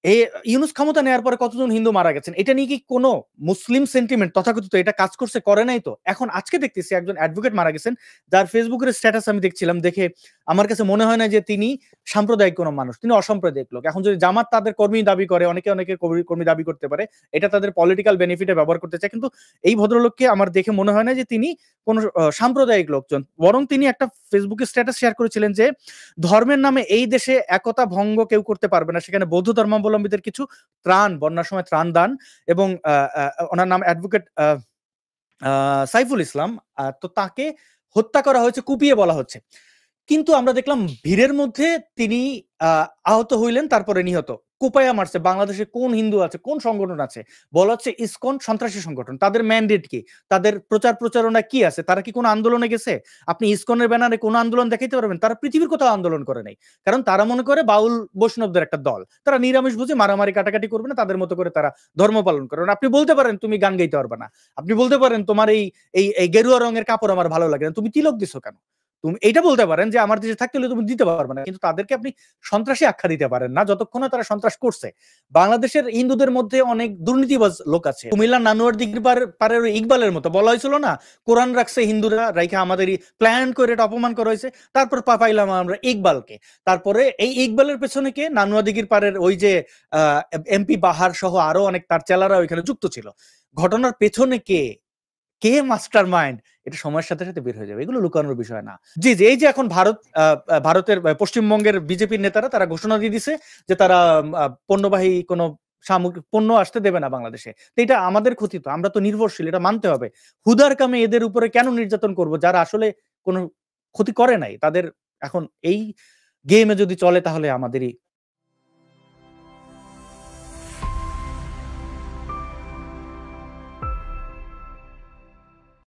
এই ইউনূস ক্ষমতা নেওয়ার পরে কতজন হিন্দু মারা গেছেন? এটা নিয়ে কি কোনো মুসলিম সেন্টিমেন্ট তথাকথিত এটা কাজ করছে? করে নাই তো। এখন আজকে দেখতেছি একজন অ্যাডভোকেট মারা গেছেন, যার Facebook এর স্ট্যাটাস আমি দেখছিলাম। দেখে আমার কাছে মনে হয় না যে তিনি সাম্প্রদায়িক কোনো মানুষ। তিনি অসাম্প্রদায়িক লোক। এখন যদি জামাত তাদের কর্মী দাবি করে, অনেকে কর্মী দাবি করতে পারে। এটা তাদের পলিটিক্যাল বেনিফিট এ ব্যবহার করতে চায়। কিন্তু এই ভদ্রলোককে আমার দেখে মনে হয় না যে তিনি কোনো সাম্প্রদায়িক লোকজন। বরং তিনি একটা Facebook এ স্ট্যাটাস শেয়ার করেছিলেন যে, ধর্মের নামে এই দেশে একতা ভঙ্গ কেউ করতে পারবে না। সেখানে বৌদ্ধ ধর্মাবলম্বীদের কিছু ত্রাণ, বন্যার সময় ত্রাণ দান এবং ওনার নাম অ্যাডভোকেট সাইফুল ইসলাম। তো তাকে হত্যা করা হয়েছে, কুপিয়ে বলা হচ্ছে। কিন্তু আমরা দেখলাম ভিড়ের মধ্যে তিনি আহত হইলেন, তারপরে নিহত। কুপায়া মারছে। বাংলাদেশে কোন হিন্দু আছে, কোন সংগঠন আছে? বলা হচ্ছে ইসকন সন্ত্রাসী সংগঠন। তাদের ম্যান্ডেট কি? তাদের প্রচার প্রচারণা কি আছে? তারা কি কোনো আন্দোলনে গেছে? আপনি ইসকনের ব্যানারে কোনো আন্দোলন দেখাইতে পারবেন? তারা পৃথিবীর কোথাও আন্দোলন করে নাই। কারণ তারা মনে করে বাউল বৈষ্ণবদের একটা দল। তারা নিরামিষ ভোজে মারামারি কাটাকাটি করবে না। তাদের মতো করে তারা ধর্ম পালন করে। আপনি বলতে পারেন তুমি গান গাইতে পারবে না। আপনি বলতে পারেন তোমার এই গেরুয়া রঙের কাপড় আমার ভালো লাগে না। তুমি তিলক দিছো কেন? তুমি এইটা বলতে পারেন যে আমার দেশে থাকতে হলে তুমি দিতে পারবে না। কিন্তু তাদেরকে আপনি সন্ত্রাসী আখ্যা দিতে পারেন না, যতক্ষণ না তারা সন্ত্রাস করছে। বাংলাদেশের হিন্দুদের মধ্যে অনেক দুর্নীতিবাজ লোক আছে। কুমিল্লার নানুয়ার দিঘির পারের ওই ইকবালের মতো বলা হয়েছিল না, কোরআন রাখছে হিন্দুরা, রাইখা আমাদেরই প্ল্যান করে এটা অপমান করা হয়েছে। তারপর পাইলাম আমরা ইকবালকে। তারপরে এই ইকবালের পেছনে কে? নানুয়া দিঘির পারের ওই যে এমপি বাহার সহ আরো অনেক তার চেলারা ওইখানে যুক্ত ছিল। ঘটনার পেছনে কে? কে মাস্টার মাইন্ড? এটা সময়ের সাথে সাথে বের হয়ে যাবে। এগুলো লুকানোর বিষয় না। জি, জি। এই যে এখন ভারতের পশ্চিমবঙ্গের বিজেপির নেতারা তারা ঘোষণা দিয়ে দিছে যে তারা পণ্যবাহী কোনো সামগ্রী পণ্য আসতে দেবে না বাংলাদেশে। তো এটা আমাদের ক্ষতি তো। আমরা তো নির্ভরশীল, এটা মানতে হবে। হুদার কামে এদের উপরে কেন নির্যাতন করব যারা আসলে কোনো ক্ষতি করে নাই? তাদের এখন এই গেমে যদি চলে তাহলে আমাদেরই